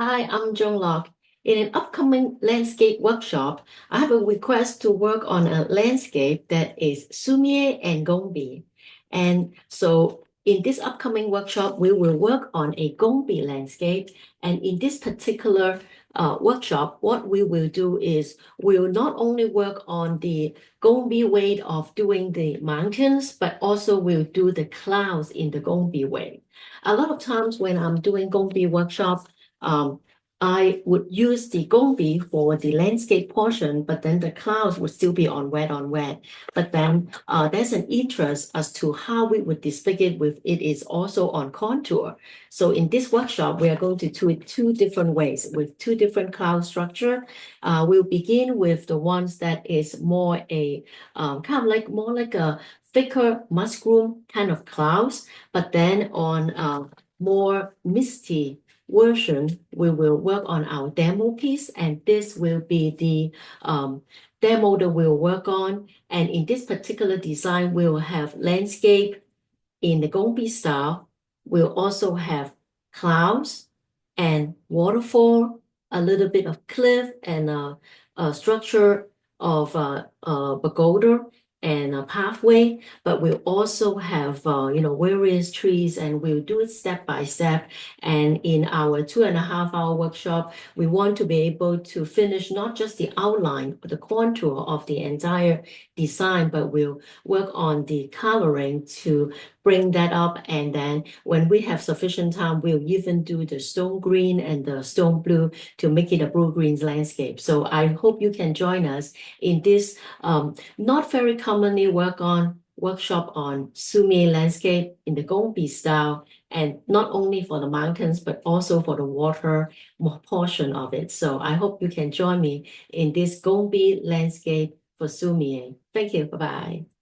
Hi, I'm Joan Lok. In an upcoming landscape workshop, I have a request to work on a landscape that is Sumi-e and Gongbi. And so in this upcoming workshop, we will work on a Gongbi landscape. And in this particular workshop, what we will do is we'll not only work on the Gongbi way of doing the mountains, but also we'll do the clouds in the Gongbi way. A lot of times when I'm doing Gongbi workshop, um, I would use the Gongbi for the landscape portion, but then the clouds would still be on wet on wet. But then there's an interest as to how we would depict it with it is also on contour. So in this workshop, we are going to do it two different ways with two different cloud structure. We'll begin with the ones that is more a kind of like more like a thicker mushroom kind of clouds, but then on more misty version, we will work on our demo piece, and this will be the demo that we'll work on. And in this particular design, we'll have landscape in the Gongbi style. We'll also have clouds and waterfall, a little bit of cliff and a structure of pagoda and a pathway, but we'll also have various trees, and we'll do it step by step. And in our 2.5 hour workshop, we want to be able to finish not just the outline, the contour of the entire design, but we'll work on the coloring to bring that up. And then when we have sufficient time, we'll even do the stone green and the stone blue to make it a blue-green landscape. So I hope you can join us in this not very commonly workshop on Sumi landscape in the Gongbi style, and not only for the mountains, but also for the water portion of it. So I hope you can join me in this Gongbi landscape for Sumi. Thank you. Bye-bye.